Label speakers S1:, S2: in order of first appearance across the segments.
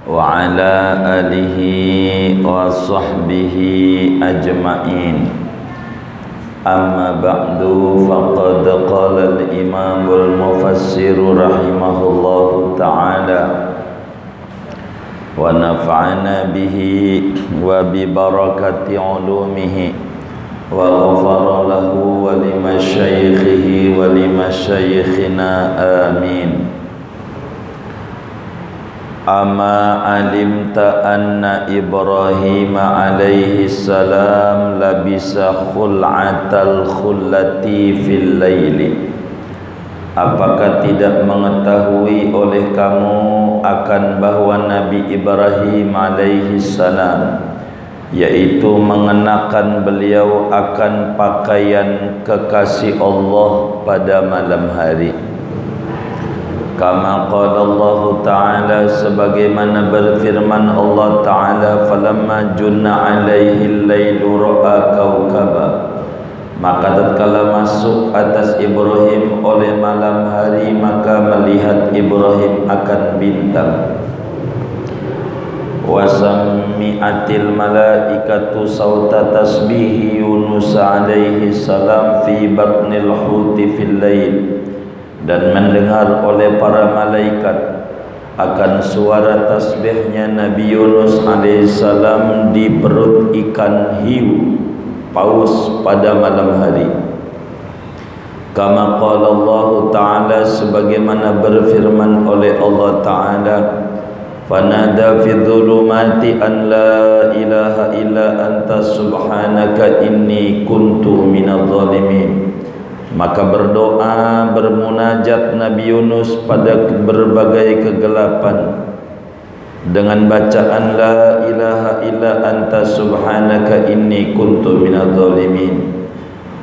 S1: wa ala alihi wa sahbihi ajma'in. Amma ba'du, faqad qala al-imam al-mufassir rahimahullahu ta'ala wa nafa'ana bihi wa bi barakati ulumihi wa ghafara lahu wa limasyaikhihi wa limasyayikhina amin. Ama alimta anna Ibrahim alaihi salam labisa khul'atal khullati fil laili. Apakah tidak mengetahui oleh kamu akan bahwa Nabi Ibrahim alaihi salam, yaitu mengenakan beliau akan pakaian kekasih Allah pada malam hari. Kama qala Allah Ta'ala, sebagaimana berfirman Allah Ta'ala, falamma junna alaihi al-lailu ra'a kawkaba, maka tatkala masuk atas Ibrahim oleh malam hari, maka melihat Ibrahim akan bintang. Wa sami'atil malaikatu sauta tasbihi Yunus alaihi salam fi batnil huti fil lail, dan mendengar oleh para malaikat akan suara tasbihnya Nabi Yunus alaihissalam di perut ikan hiu paus pada malam hari. Kama qala Allah Ta'ala, sebagaimana berfirman oleh Allah Ta'ala, fanada fi dhulumati an la ilaha illa anta subhanaka inni kuntu minadh dhalimin. Maka berdoa, bermunajat Nabi Yunus pada berbagai kegelapan dengan bacaan la ilaha illa anta subhanaka inni kuntu minadh dhalimin.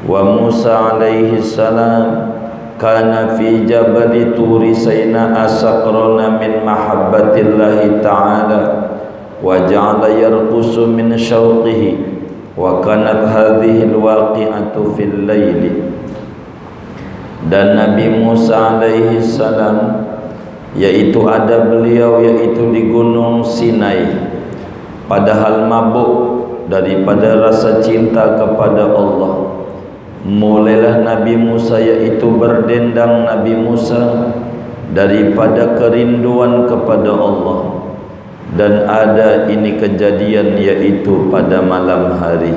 S1: Wa Musa alaihi salam kana fi jabali turi sayna asaqrana min mahabbatillahi ta'ala wa ja'ala yarqusu min syauqihi wa kanat hadhihi alwaqi'atu fil laili. Dan Nabi Musa alaihi salam, yaitu ada beliau yaitu di gunung Sinai, padahal mabuk daripada rasa cinta kepada Allah. Mulailah Nabi Musa, yaitu berdendang Nabi Musa daripada kerinduan kepada Allah. Dan ada ini kejadian, yaitu pada malam hari.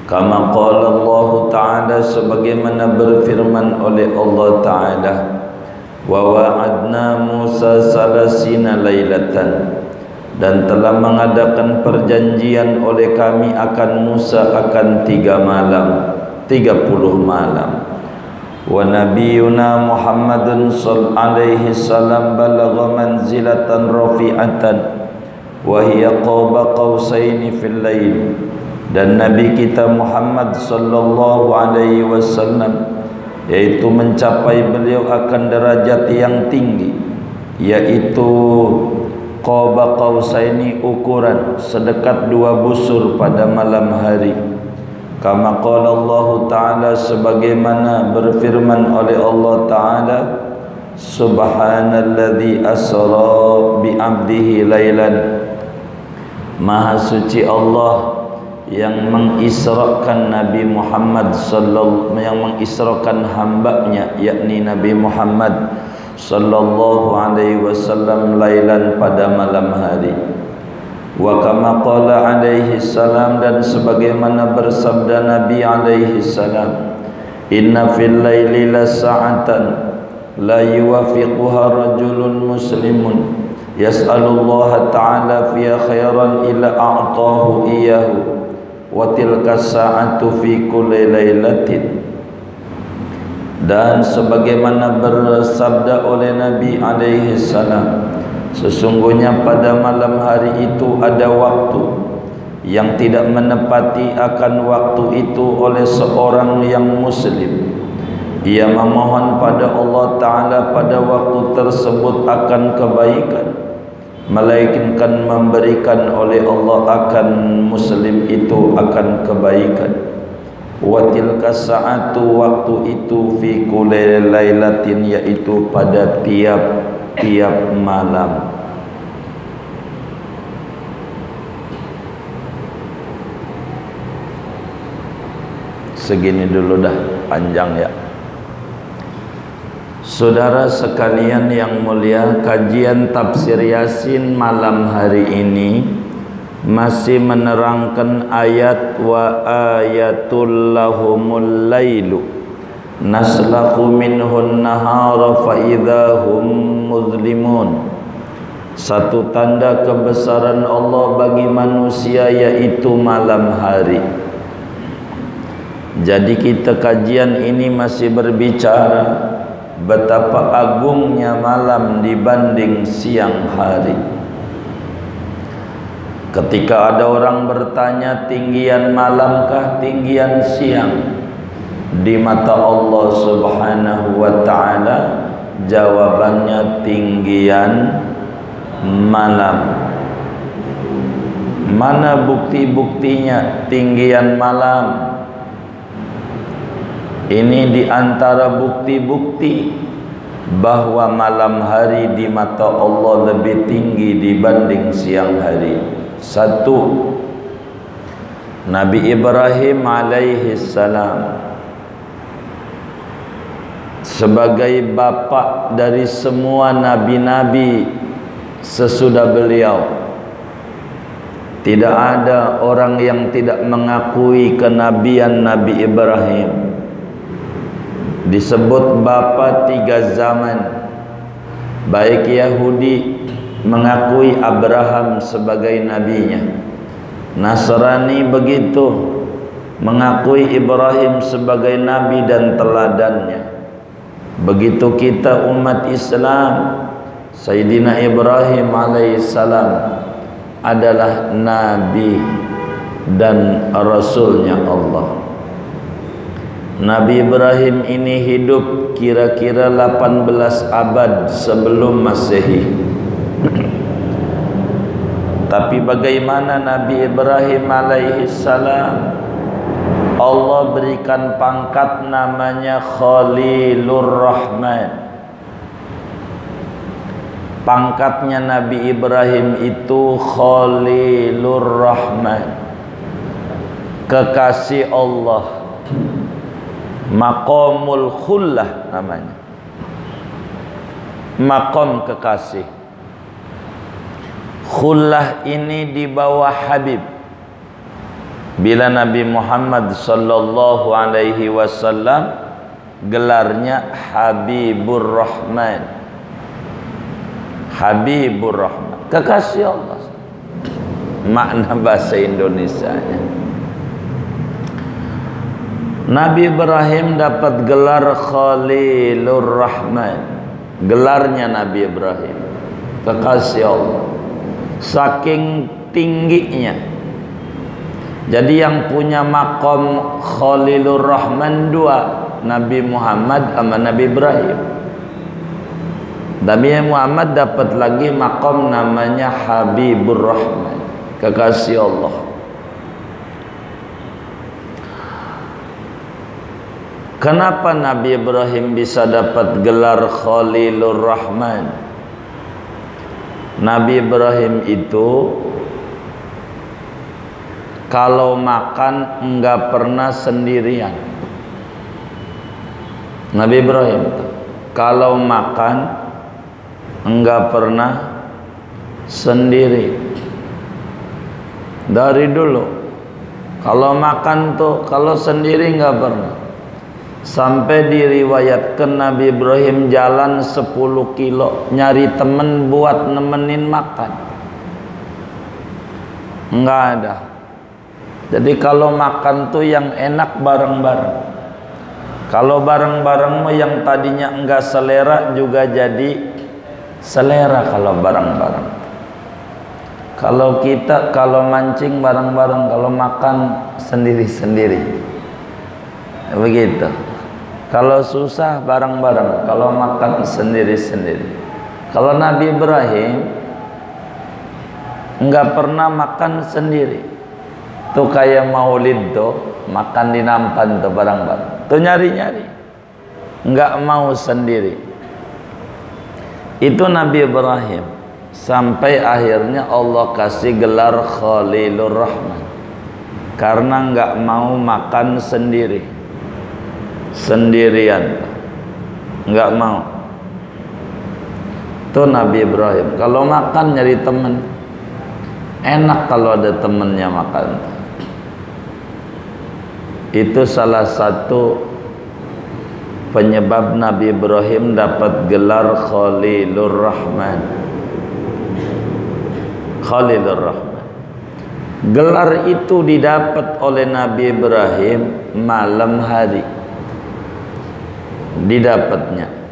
S1: Kama qala Allah Ta'ala, sebagaimana berfirman oleh Allah Ta'ala, wa wa'adna Musa salasina lailatan, dan telah mengadakan perjanjian oleh kami akan Musa akan 30 malam. Wa nabiyuna Muhammadun alaihi salam balagha manzilatan rafi'atan wa hiya qaba qausaini fil lail. Dan Nabi kita Muhammad sallallahu alaihi wasallam, yaitu mencapai beliau akan derajat yang tinggi, yaitu qaba qausaini, ukuran sedekat 2 busur pada malam hari. Kama qala Allah Ta'ala, sebagaimana berfirman oleh Allah Ta'ala, subhanalladzi asra bi 'abdihi lailan, maha suci Allah yang mengisrakan Nabi Muhammad yang mengisrakan hambanya, yakni Nabi Muhammad sallallahu alaihi wasallam lailan, pada malam hari. Wa kama qala alaihi salam, dan sebagaimana bersabda Nabi alaihi salam, inna fil laili la sa'atan la yuwafiquha rajulun muslimun yas'alullaha ta'ala fiha khairan illa a'tahu iyyahu wa tilka sa'atu fi kulli lailatin. Dan sebagaimana bersabda oleh Nabi alaihi salam, sesungguhnya pada malam hari itu ada waktu yang tidak menepati akan waktu itu oleh seorang yang muslim. Ia memohon pada Allah Ta'ala pada waktu tersebut akan kebaikan, melainkan memberikan oleh Allah akan muslim itu akan kebaikan. Wa tilka sa'atu, waktu itu, fi kulli lailatin, yaitu pada tiap-tiap malam. Segini dulu dah, panjang ya. Saudara sekalian yang mulia, kajian tafsir Yasin malam hari ini masih menerangkan ayat wa ayatul lahumul lailu naslakhu minhun nahara fa idahum muzlimun. Satu tanda kebesaran Allah bagi manusia yaitu malam hari. Jadi kita kajian ini masih berbicara betapa agungnya malam dibanding siang hari. Ketika ada orang bertanya, tinggian malamkah tinggian siang? Di mata Allah Subhanahu wa ta'ala jawabannya tinggian malam. Mana bukti-buktinya tinggian malam? Ini di antara bukti-bukti bahwa malam hari di mata Allah lebih tinggi dibanding siang hari. Satu, Nabi Ibrahim alaihi salam sebagai bapa dari semua nabi-nabi sesudah beliau, tidak ada orang yang tidak mengakui kenabian Nabi Ibrahim. Disebut bapa tiga zaman. Baik Yahudi mengakui Abraham sebagai nabinya, Nasrani begitu, mengakui Ibrahim sebagai nabi dan teladannya. Begitu kita umat Islam, Sayyidina Ibrahim alaihissalam adalah nabi dan rasulnya Allah. Nabi Ibrahim ini hidup kira-kira 18 abad sebelum Masehi. Tapi bagaimana Nabi Ibrahim alaihissalam Allah berikan pangkat namanya Khalilur Rahman. Pangkatnya Nabi Ibrahim itu Khalilur Rahman, kekasih Allah. Maqamul khullah namanya, maqam kekasih. Khullah ini di bawah Habib. Bila Nabi Muhammad sallallahu alaihi wasallam gelarnya Habibur Rahman. Habibur Rahman, kekasih Allah. Makna bahasa Indonesianya. Nabi Ibrahim dapat gelar Khalilur Rahman. Gelarnya Nabi Ibrahim, kekasih Allah. Saking tingginya. Jadi yang punya makom Khalilur Rahman dua, Nabi Muhammad sama Nabi Ibrahim. Nabi Muhammad dapat lagi makom namanya Habibur Rahman, kekasih Allah. Kenapa Nabi Ibrahim bisa dapat gelar Khalilur Rahman? Nabi Ibrahim itu kalau makan enggak pernah sendirian. Nabi Ibrahim itu kalau makan enggak pernah sendiri. Dari dulu kalau makan tuh kalau sendiri enggak pernah. Sampai diriwayatkan Nabi Ibrahim jalan 10 kilo nyari temen buat nemenin makan. Enggak ada. Jadi kalau makan tuh yang enak bareng-bareng. Kalau bareng-bareng yang tadinya enggak selera juga jadi selera kalau bareng-bareng. Kalau kita kalau mancing bareng-bareng, kalau makan sendiri-sendiri. Begitu. Kalau susah bareng-bareng, kalau makan sendiri-sendiri. Kalau Nabi Ibrahim enggak pernah makan sendiri. Tuh kayak maulid tuh, makan di nampan tuh bareng-bareng. Tuh nyari-nyari. Enggak mau sendiri. Itu Nabi Ibrahim. Sampai akhirnya Allah kasih gelar Khalilur Rahman. karena nggak mau makan sendirian, nggak mau. Tuh Nabi Ibrahim kalau makan nyari temen, enak kalau ada temennya makan. Itu salah satu penyebab Nabi Ibrahim dapat gelar Khalilur Rahman. Khalilur Rahman. Gelar itu didapat oleh Nabi Ibrahim malam hari. Didapatnya.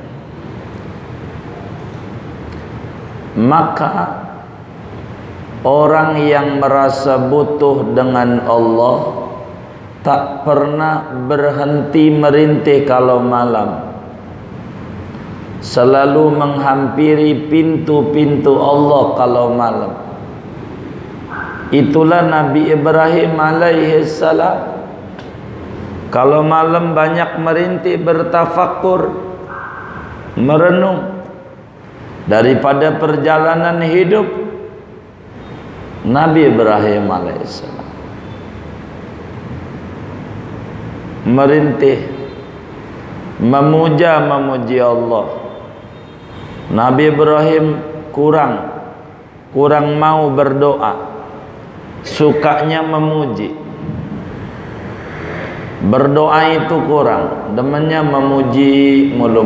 S1: Maka orang yang merasa butuh dengan Allah tak pernah berhenti merintih kalau malam. Selalu menghampiri pintu-pintu Allah kalau malam. Itulah Nabi Ibrahim alaihi salam. Kalau malam banyak merintih, bertafakur, merenung. Daripada perjalanan hidup Nabi Ibrahim alaihi salam merintih, memuji Allah. Nabi Ibrahim kurang mau berdoa, sukanya memuji. Berdoa itu kurang, demennya memuji, mulu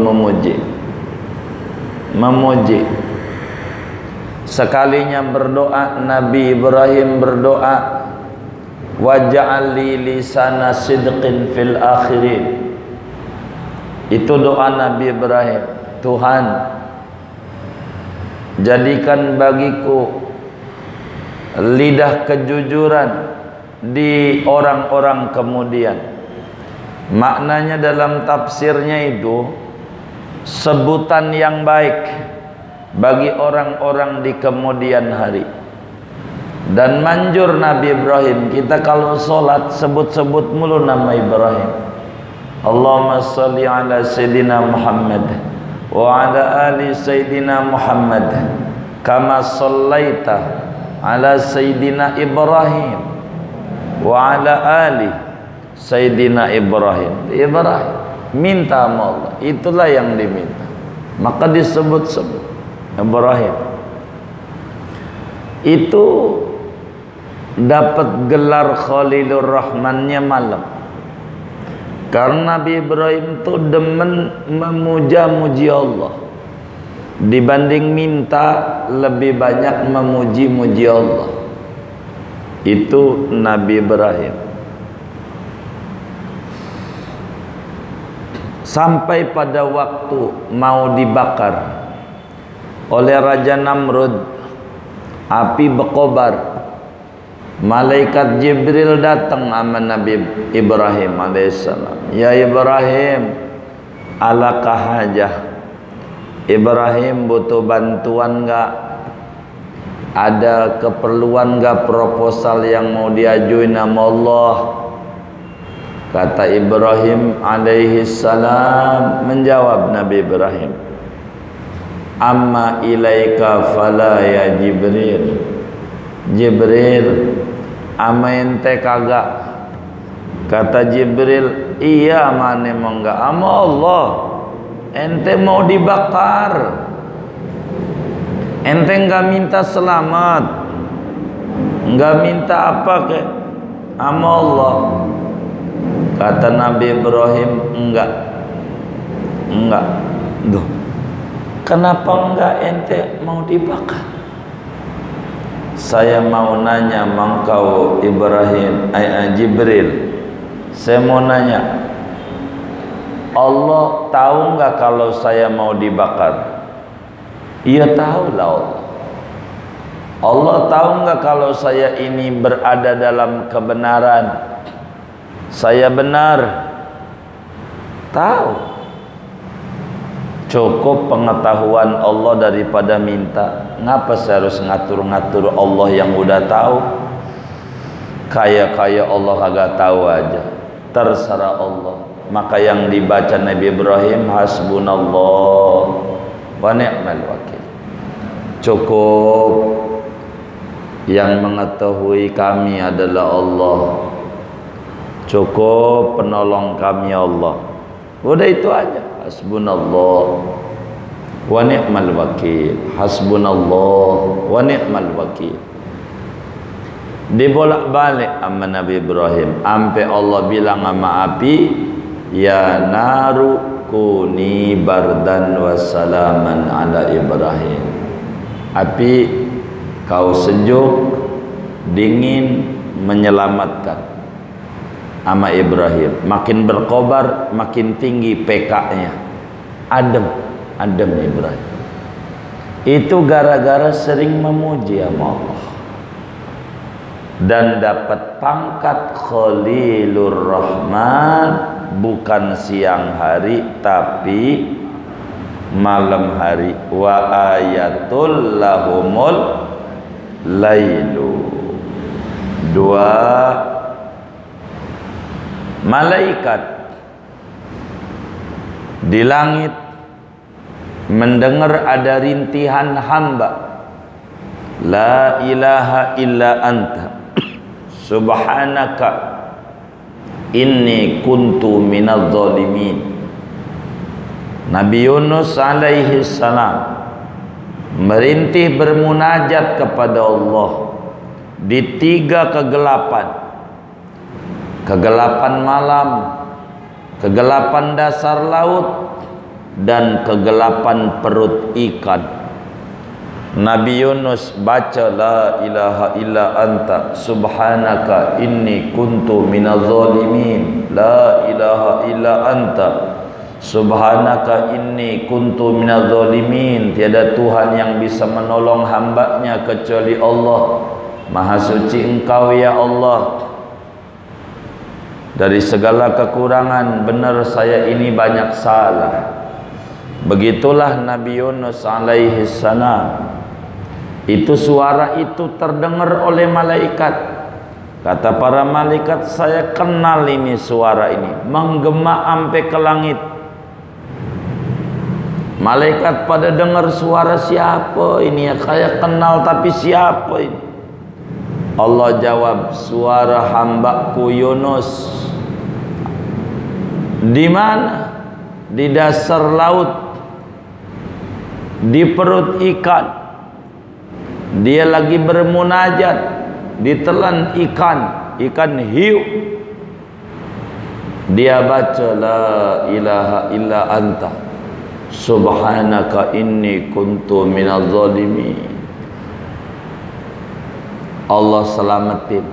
S1: memuji. Sekalinya berdoa, Nabi Ibrahim berdoa, waj'al li lisana sidqin fil akhirin. Itu doa Nabi Ibrahim. Tuhan, jadikan bagiku lidah kejujuran di orang-orang kemudian. Maknanya dalam tafsirnya itu sebutan yang baik bagi orang-orang di kemudian hari. Dan manjur Nabi Ibrahim, kita kalau sholat sebut-sebut mulu nama Ibrahim. Allahumma salli ala Sayyidina Muhammad wa ala ali Sayyidina Muhammad kama sallaita ala Sayyidina Ibrahim wa ala ali Sayyidina Ibrahim. Minta sama Allah, itulah yang diminta, maka disebut-sebut Ibrahim. Itu dapat gelar Khalilur Rahmannya malam, karena Nabi Ibrahim itu demen memuja-muji Allah. Dibanding minta, lebih banyak memuji-muji Allah. Itu Nabi Ibrahim. Sampai pada waktu mau dibakar oleh Raja Namrud, api berkobar, malaikat Jibril datang sama Nabi Ibrahim alaihissalam. Ya Ibrahim, alakah hajah? Ibrahim butuh bantuan enggak? Ada keperluan enggak proposal yang mau diajuin sama Allah? Kata Ibrahim alaihissalam, menjawab Nabi Ibrahim, amma ilaika fala ya Jibril. Jibril, ama ente kagak. Kata Jibril, iya mane mau enggak, ama Allah. Ente mau dibakar, ente enggak minta selamat, enggak minta apa ke ama Allah. Kata Nabi Ibrahim, enggak. Duh, kenapa enggak ente mau dibakar? Saya mau nanya mangkau Ibrahim, Jibril. Saya mau nanya, Allah tahu enggak kalau saya mau dibakar? Iya tahu lah Allah. Allah tahu enggak kalau saya ini berada dalam kebenaran? Saya benar. Tahu. Cukup pengetahuan Allah daripada minta. Ngapa saya harus ngatur-ngatur Allah yang udah tahu? Kaya-kaya Allah agak tahu aja. Terserah Allah. Maka yang dibaca Nabi Ibrahim, hasbunallah wa ni'mal wakil. Cukup, yang mengetahui kami adalah Allah, cukup penolong kami ya Allah. Udah itu aja. Hasbunallah wa ni'mal wakil. Hasbunallah wa ni'mal wakil. Dibolak-balik sama Nabi Ibrahim sampai Allah bilang sama api, ya naru kuni bardan wa salaman ala Ibrahim. Api, kau sejuk, dingin, menyelamatkan sama Ibrahim. Makin berkobar, makin tinggi PK-nya. Adem Ibrahim. Itu gara-gara sering memuji sama Allah. Dan dapat pangkat Khalilur Rahman, bukan siang hari tapi malam hari. Wa ayatul lahumul lailu. Dua malaikat di langit mendengar ada rintihan hamba, la ilaha illa anta subhanaka inni kuntu minadz zalimin. Nabi Yunus alaihi salam merintih bermunajat kepada Allah di tiga kegelapan. Kegelapan malam, kegelapan dasar laut, dan kegelapan perut ikan. Nabi Yunus baca la ilaha illa anta subhanaka inni kuntu minadz zalimin. La ilaha illa anta subhanaka inni kuntu minadz zalimin. Tiada Tuhan yang bisa menolong hambanya kecuali Allah. Maha suci Engkau ya Allah. Dari segala kekurangan, benar saya ini banyak salah. Begitulah Nabi Yunus alaihi salam. Itu suara itu terdengar oleh malaikat. Kata para malaikat, saya kenal ini suara ini, menggema sampai ke langit. Malaikat pada dengar suara siapa ini ya, saya kenal tapi siapa ini? Allah jawab, suara hambaku Yunus. Di mana? Di dasar laut, di perut ikan. Dia lagi bermunajat, ditelan ikan hiu. Dia baca la ilaha illa anta subhanaka inni kuntu minadz zalimin. Allah selamatin.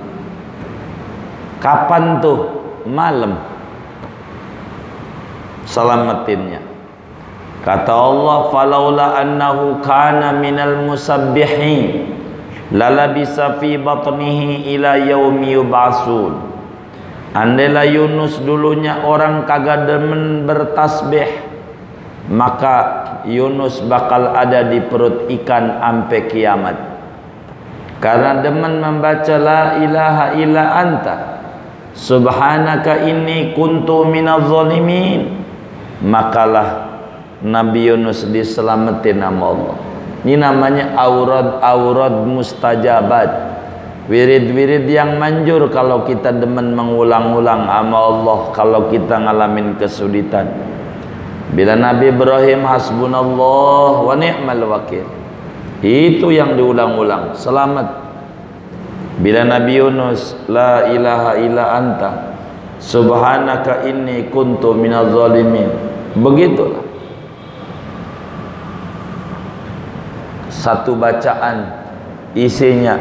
S1: Kapan tuh? Malam selamatinnya. Kata Allah, falaula annahu kana minal musabbihin lalabisa fi batnihi ila yaumi yub'atsun. Andailah Yunus dulunya orang kagak demen bertasbih, maka Yunus bakal ada di perut ikan sampai kiamat. Karena demen membaca la ilaha illa anta subhanaka inni kuntu minadz zalimin, makalah Nabi Yunus diselamatin nama Allah. Ini namanya aurad mustajabat. Wirid-wirid yang manjur kalau kita demen mengulang-ulang sama Allah kalau kita ngalamin kesulitan. Bila Nabi Ibrahim hasbunallah wa ni'mal wakil, itu yang diulang-ulang, selamat. Bila Nabi Yunus la ilaha illa anta subhanaka inni kuntu minadz zalimin, begitulah. Satu bacaan isinya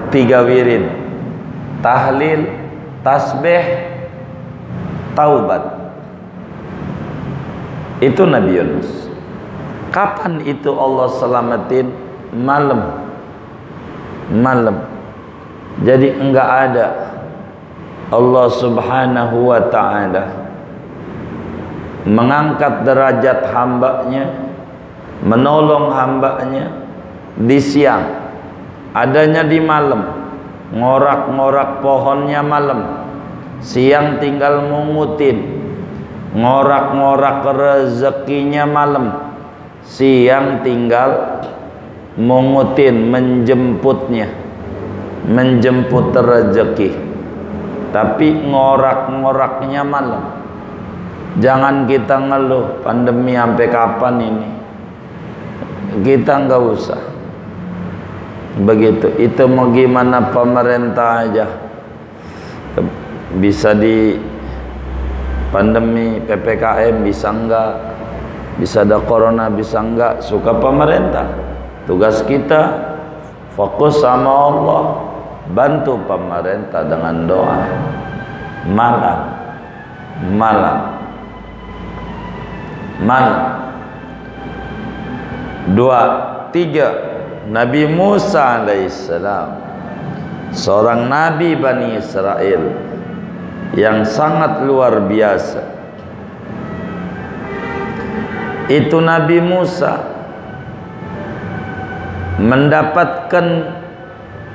S1: 3 wirid, tahlil, tasbih, taubat. Itu Nabi Yunus. Kapan itu Allah selamatin? Malam. Jadi enggak ada Allah subhanahu wa ta'ala mengangkat derajat hambanya, menolong hambanya di siang, adanya di malam. Ngorak-ngorak pohonnya malam, siang tinggal mungutin. Ngorak-ngorak rezekinya malam, siang tinggal mungutin, menjemputnya, menjemput rezeki. tapi ngorak-ngoraknya malam. Jangan kita ngeluh pandemi sampai kapan ini. Kita nggak usah begitu. Itu mau gimana pemerintah aja bisa di pandemi PPKM bisa enggak, bisa ada corona bisa enggak, suka pemerintah. Tugas kita fokus sama Allah, bantu pemerintah dengan doa malam. 2, 3 Nabi Musa alaihissalam, seorang nabi Bani Israel yang sangat luar biasa. Itu Nabi Musa mendapatkan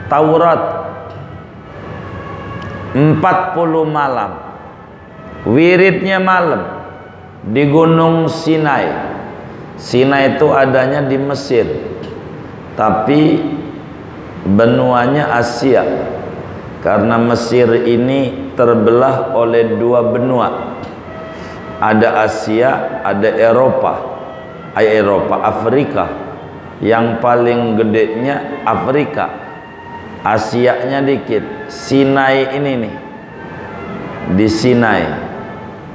S1: Taurat 40 malam, wiridnya malam di Gunung Sinai. Sinai itu adanya di Mesir, tapi benuanya Asia, karena Mesir ini terbelah oleh 2 benua. Ada Asia, ada Eropa. Afrika. Yang paling gedenya Afrika, Asianya dikit. Sinai ini nih, di Sinai,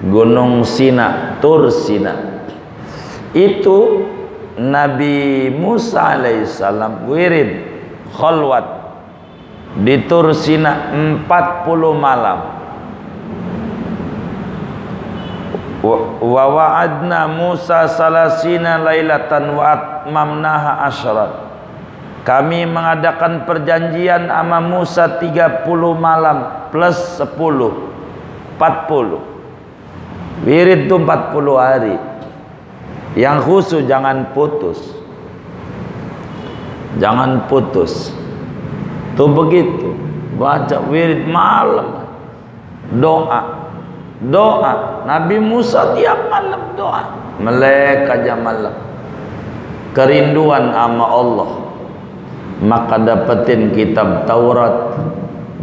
S1: Gunung Sina, Tur Sina. Itu Nabi Musa alaihissalam wirid khalwat di Tur Sina 40 malam. Wa wa'adna Musa salasina lailatan wa atmamnaha asyrat. Kami mengadakan perjanjian sama Musa 30 malam plus 10 40. Wirid itu 40 hari. Yang khusus jangan putus. Jangan putus. Tuh begitu. Baca wirid malam. Doa. Nabi Musa tiap malam doa. Melek aja malam. Kerinduan sama Allah. Maka dapetin kitab Taurat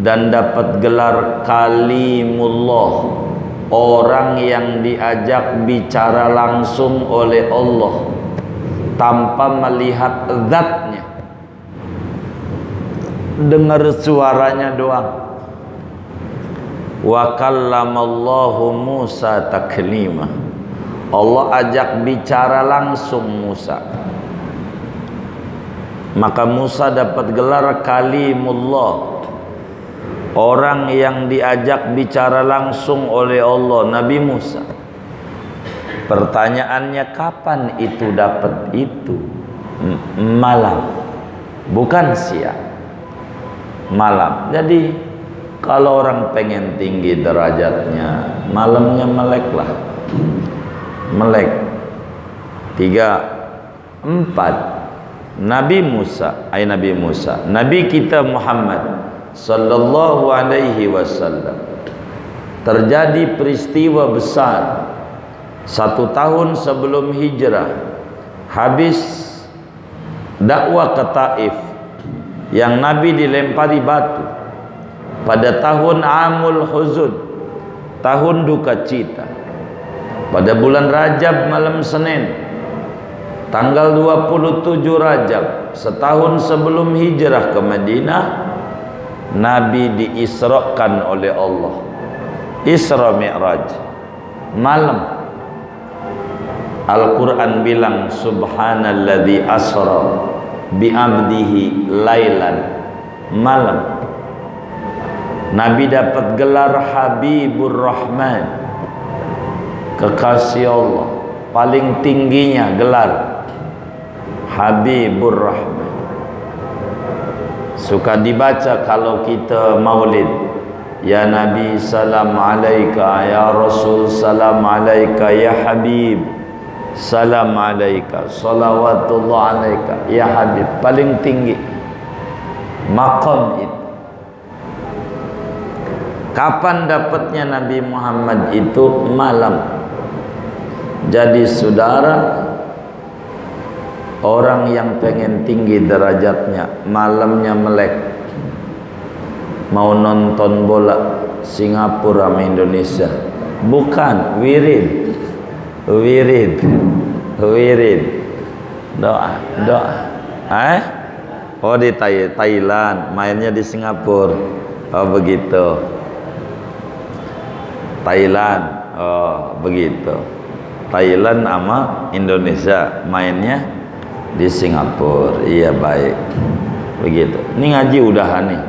S1: dan dapat gelar Kalimullah. Orang yang diajak bicara langsung oleh Allah tanpa melihat zatnya, dengar suaranya doang. Wa kallamallahu Musa taklima. Allah ajak bicara langsung Musa. Maka Musa dapat gelar Kalimullah, orang yang diajak bicara langsung oleh Allah, Nabi Musa. Pertanyaannya, kapan itu dapat itu? Malam, bukan siang. Malam. Jadi kalau orang pengen tinggi derajatnya, malamnya meleklah. Melek. 3, 4 Nabi Musa, Nabi kita Muhammad sallallahu alaihi wasallam, terjadi peristiwa besar 1 tahun sebelum hijrah, habis dakwah ke Taif yang Nabi dilempari batu pada tahun Amul Huzun, tahun duka cita. Pada bulan Rajab malam Senin, tanggal 27 Rajab, setahun sebelum hijrah ke Madinah, Nabi diisrakan oleh Allah. Isra Mi'raj malam. Al-Quran bilang subhanalladzi asra bi'abdihi lailan, malam. Nabi dapat gelar Habibur Rahman, kekasih Allah. Paling tingginya gelar Habibur Rahman. Suka dibaca kalau kita maulid, ya Nabi salam alaika, ya Rasul salam alaika, ya Habib salam alaika, salawatullah alaika, ya Habib. Paling tinggi maqam itu. Kapan dapatnya Nabi Muhammad itu? Malam. Jadi saudara, orang yang pengen tinggi derajatnya, malamnya melek, mau nonton bola, Singapura sama Indonesia. Bukan, wirid. Doa. Oh di Thailand, mainnya di Singapura. Oh begitu. Thailand. Oh begitu. Thailand sama Indonesia, mainnya di Singapura. Iya baik. Begitu. Ini ngaji udahan nih.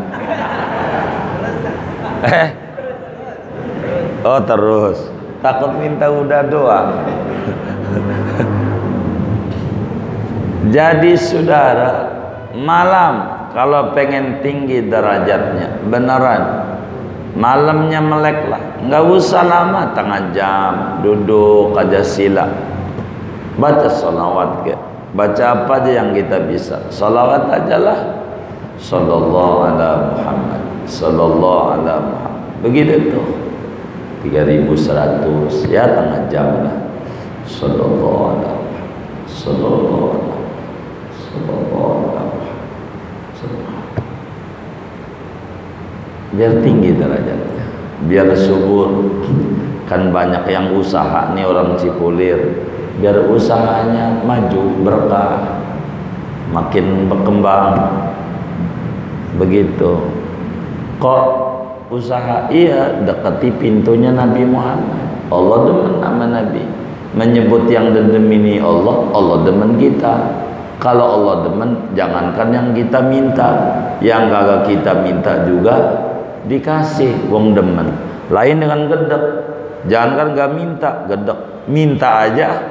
S1: Oh terus. Takut minta udah doa. Jadi saudara, malam kalau pengen tinggi derajatnya, beneran malamnya melek lah, nggak usah lama, setengah jam duduk aja sila, baca salawat ke, baca apa aja yang kita bisa, salawat aja lah, sallallahu ala Muhammad, sallallahu ala Muhammad, begitu tuh 3100 ya, setengah jam lah, sallallahu ala Muhammad, sallallahu ala Muhammad, sallallahu ala Muhammad. Biar tinggi derajatnya, biar subur. Kan banyak yang usaha nih orang Cipulir, biar usahanya maju berkah, makin berkembang. Begitu. Kok usaha? Iya, dekati pintunya Nabi Muhammad. Allah demen sama Nabi, menyebut yang didemini Allah, Allah demen kita. Kalau Allah demen, jangankan yang kita minta, yang kagak kita minta juga dikasih, wong demen. Lain dengan gedek, jangankan gak minta, gedek, minta aja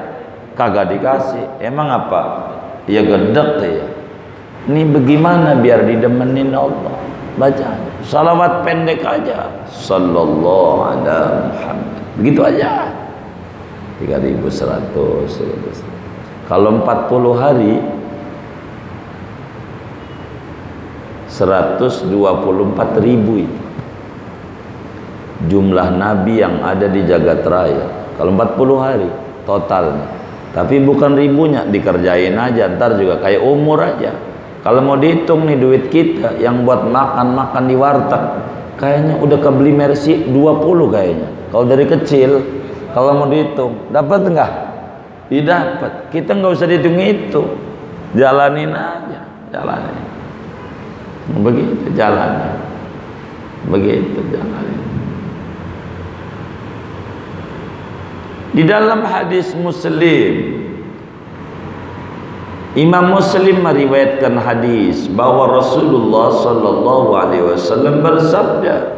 S1: kagak dikasih. Emang apa? Ya gedek ya. Ini bagaimana biar didemenin Allah? Baca salawat pendek aja, sallallahu ala Muhammad, begitu aja, 3100. Kalau 40 hari 124.000 itu jumlah nabi yang ada di jagat raya. Kalau 40 hari totalnya. Tapi bukan ribunya, dikerjain aja, ntar juga kayak umur aja. Kalau mau dihitung nih duit kita yang buat makan di warteg, kayaknya udah kebeli Mercy 20 kayaknya. Kalau dari kecil, kalau mau dihitung, dapat enggak? Didapat. Kita nggak usah dihitung itu, jalanin aja, jalanin. Begitu jalannya, begitu jalannya. Di dalam hadis Muslim, Imam Muslim meriwayatkan hadis bahwa Rasulullah sallallahu alaihi wasallam bersabda,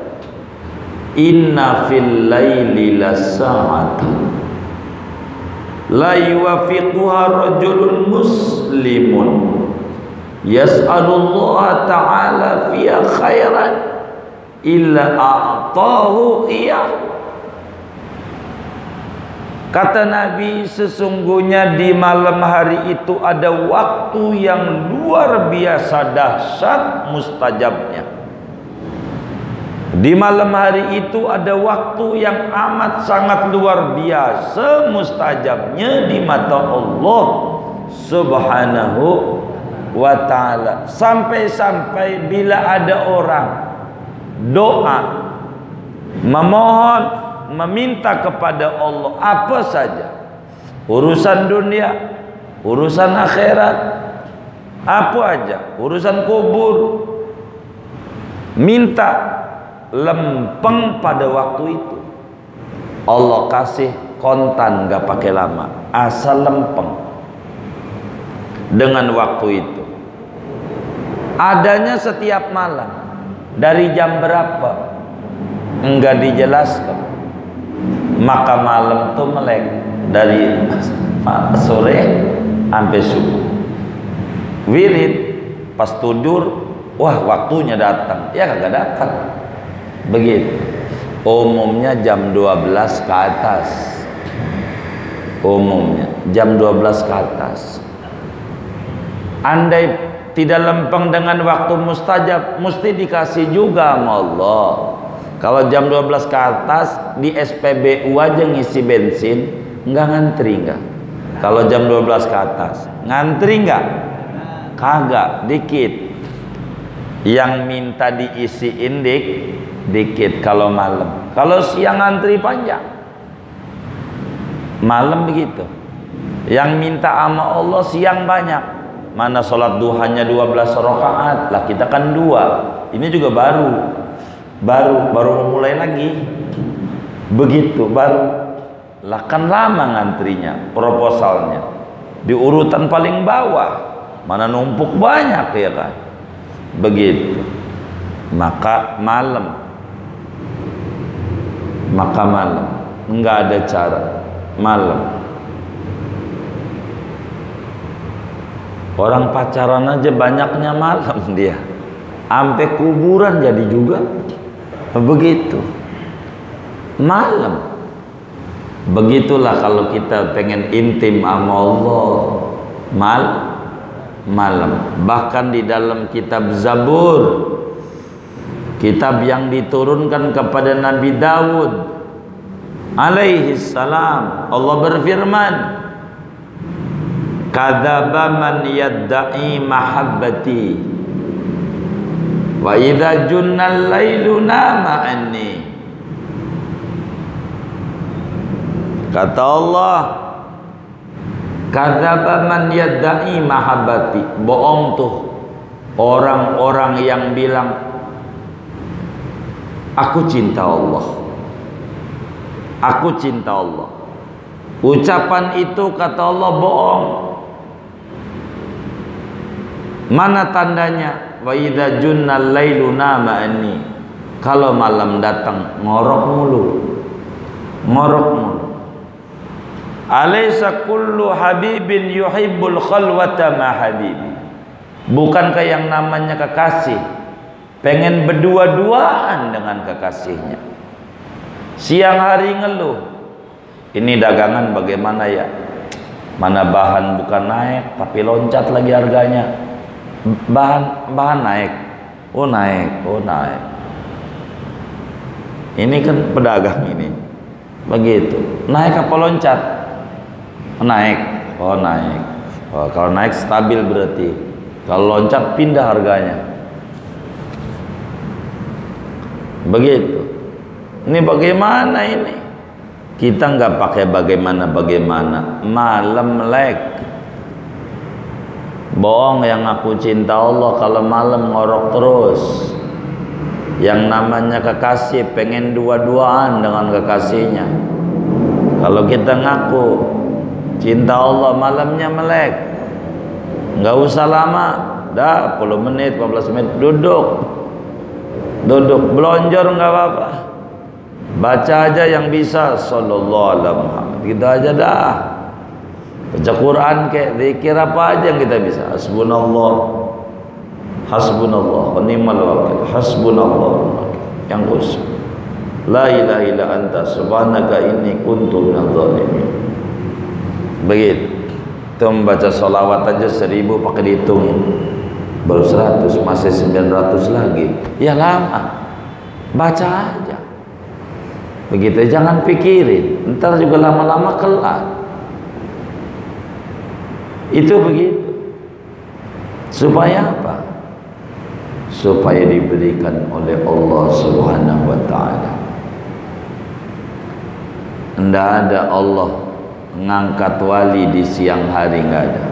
S1: "Inna fil laili lasa'atan la yuwafiquha rajulun muslimun yas'alullaha ta'ala fiha khairan illa a'tahu iyah." Kata Nabi, sesungguhnya di malam hari itu ada waktu yang luar biasa dahsyat mustajabnya. Di malam hari itu ada waktu yang amat sangat luar biasa mustajabnya di mata Allah Subhanahu wa ta'ala. Sampai-sampai bila ada orang doa, memohon, meminta kepada Allah apa saja, urusan dunia, urusan akhirat, apa aja, urusan kubur, minta lempeng pada waktu itu, Allah kasih kontan, gak pakai lama, asal lempeng dengan waktu itu. Adanya setiap malam. Dari jam berapa enggak dijelaskan. Maka malam tuh melek dari sore sampai subuh. Wirid pas tidur, wah waktunya datang, ya kagak datang. Begitu. Umumnya jam 12 ke atas. Umumnya jam 12 ke atas. Andai tidak lempeng dengan waktu mustajab, mesti dikasih juga sama Allah. Kalau jam 12 ke atas di SPBU aja ngisi bensin, enggak ngantri enggak? Kalau jam 12 ke atas, ngantri enggak? Kagak, dikit. Yang minta diisiin dik dikit kalau malam. Kalau siang antri panjang. Malam begitu. Yang minta sama Allah siang banyak. Mana sholat duhanya 12 rakaat, lah kita kan 2. Ini juga baru memulai lagi. Begitu baru. Lah kan lama ngantrinya, proposalnya. Di urutan paling bawah. Mana numpuk banyak ya kan. Begitu. Maka malam enggak ada cara. Malam orang pacaran aja banyaknya malam dia, sampai kuburan jadi juga begitu malam. Begitulah kalau kita pengen intim sama Allah malam. Bahkan di dalam kitab Zabur, kitab yang diturunkan kepada Nabi Daud alaihi salam, Allah berfirman, kadzaba man yadda'i mahabbati wa idza junnal lailu nama anni. Kata Allah, kadzaba man yadda'i mahabbati, bohong tuh orang-orang yang bilang aku cinta Allah. Aku cinta Allah. Ucapan itu kata Allah bohong. Mana tandanya? Wa idza junnal lailu nama anni. Kalau malam datang ngorok mulu. Alaysa kullu habibin yuhibbul khalwata ma habibi. Bukankah yang namanya kekasih pengen berdua-duaan dengan kekasihnya? Siang hari ngeluh, ini dagangan bagaimana ya? Mana bahan bukan naik tapi loncat lagi harganya. Bahan naik. Oh naik. Ini kan pedagang ini. Begitu. Naik apa loncat? Naik. Oh naik. Oh, kalau naik stabil berarti. Kalau loncat pindah harganya. Begitu. Ini bagaimana ini? Kita nggak pakai bagaimana. Malam melek. Bohong yang aku cinta Allah kalau malam ngorok terus. Yang namanya kekasih pengen dua-duaan dengan kekasihnya. Kalau kita ngaku cinta Allah malamnya melek, nggak usah lama, dah 10 menit, 15 menit duduk belonjor nggak apa-apa. Baca aja yang bisa sallallahu alaihi Muhammad. Gitu aja dah. Baca Quran kayak zikir apa aja yang kita bisa. Hasbunallah wa ni'mal wakil. Hasbunallah. Yang khusus. La ilaha illa anta subhanaka inni kuntu minadh dhalimin. Begitu. Itu membaca salawat aja 1000 pakai dihitungin. Baru 100, masih 900 lagi. Ya lama. Baca aja. Begitu, jangan pikirin, ntar juga lama-lama kelar. Itu begitu. Supaya apa? Supaya diberikan oleh Allah Subhanahu wa ta'ala. Tidak ada Allah ngangkat wali di siang hari, nggak ada.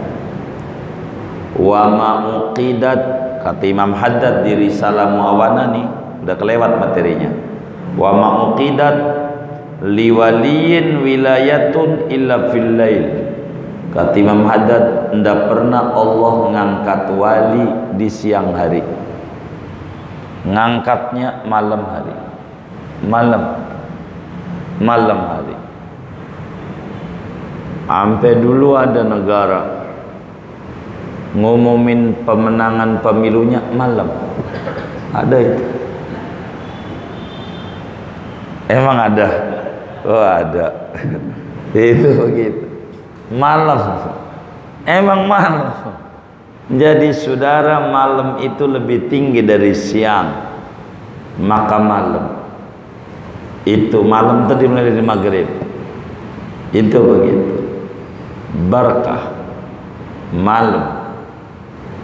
S1: Wa ma'uqidat, kata Imam Haddad di Risalah Muawana nih, udah kelewat materinya. Wa ma'uqidat liwaliyin wilayatun illa fil lail. Kata Imam Haddad, tidak pernah Allah ngangkat wali di siang hari. Ngangkatnya malam hari. Malam hari. Sampai dulu ada negara ngumumin pemenangan pemilunya malam. Ada itu. Emang ada? Oh ada. Itu begitu. Malam. Emang malam. Jadi saudara, malam itu lebih tinggi dari siang. Maka malam. Itu malam tadi mulai dari maghrib. Itu begitu. Berkah.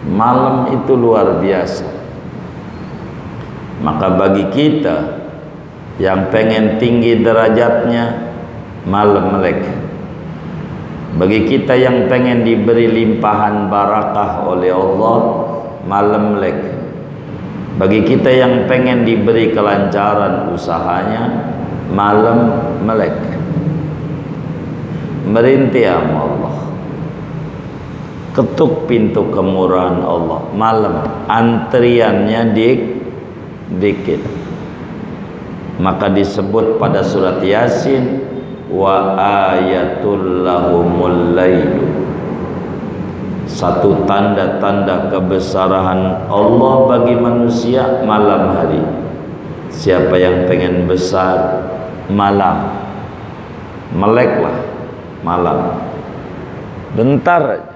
S1: Malam itu luar biasa. Maka bagi kita yang pengen tinggi derajatnya, malam melek. Bagi kita yang pengen diberi limpahan barakah oleh Allah, malam melek. Bagi kita yang pengen diberi kelancaran usahanya, malam melek. Merintih sama Allah, ketuk pintu kemurahan Allah malam, antriannya dikit. Maka disebut pada surat Yasin, wa ayatul lahumul lailu, satu tanda-tanda kebesaran Allah bagi manusia malam hari. Siapa yang pengen besar, malam meleklah malam, bentar aja,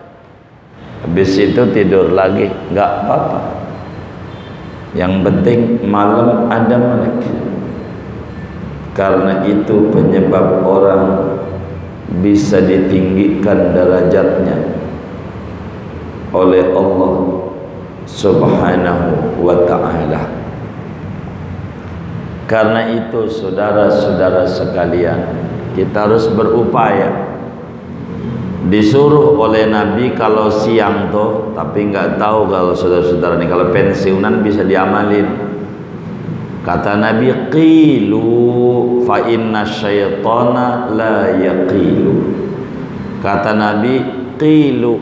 S1: habis itu tidur lagi, nggak apa-apa. Yang penting malam ada melek. Karena itu penyebab orang bisa ditinggikan derajatnya oleh Allah Subhanahu wa ta'ala. Karena itu saudara-saudara sekalian, kita harus berupaya. Disuruh oleh Nabi kalau siang tuh, tapi nggak tahu kalau saudara-saudara nih kalau pensiunan bisa diamalin. Kata Nabi, qilu fa inna syaitana la yaqilu. Kata Nabi, qilu,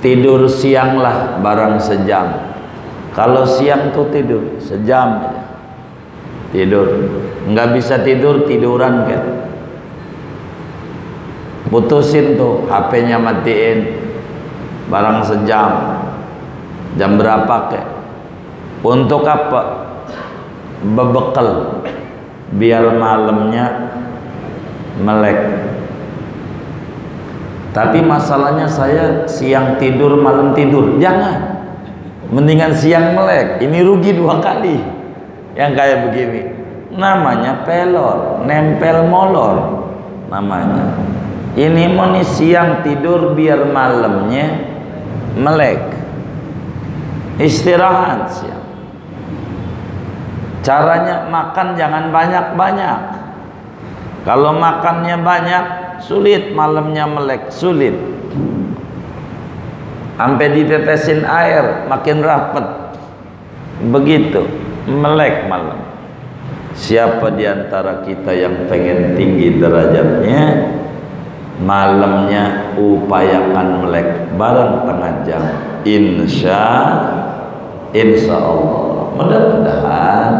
S1: tidur sianglah barang sejam. Kalau siang tuh tidur sejam aja. Tidur, nggak bisa tidur, tiduran kan. Putusin tuh HP-nya, matiin barang sejam. Jam berapa kek? Untuk apa? Bebekal biar malamnya melek. Tapi masalahnya saya siang tidur malam tidur. Jangan, mendingan siang melek. Ini rugi 2 kali. Yang kayak begini namanya pelor, nempel molor namanya. Ini mau nih siang tidur biar malamnya melek. Istirahat siang. Caranya makan jangan banyak-banyak. Kalau makannya banyak, sulit malamnya melek, sulit. Sampai ditetesin air makin rapet. Begitu melek malam. Siapa di antara kita yang pengen tinggi derajatnya, malamnya upayakan melek barang tengah jam. Insya Allah. Mudah-mudahan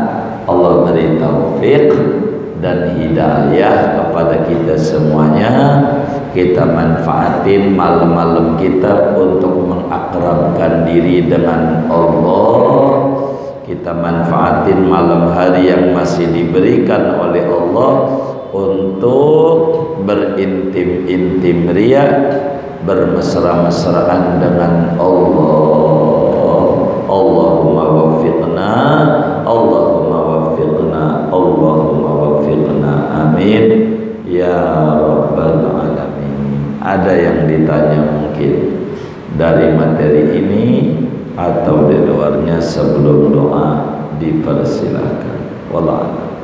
S1: Allah beri taufik dan hidayah kepada kita semuanya. Kita manfaatin malam-malam kita untuk mengakrabkan diri dengan Allah. Kita manfaatin malam hari yang masih diberikan oleh Allah untuk berintim-intim ria, bermesra-mesraan dengan Allah. Allahumma waffiqna, Allahumma waffiqna, Allahumma waffiqna, amin ya rabbal alamin. Ada yang ditanya mungkin dari materi ini atau di luarnya, sebelum doa dipersilakan. Wallahu a'lam.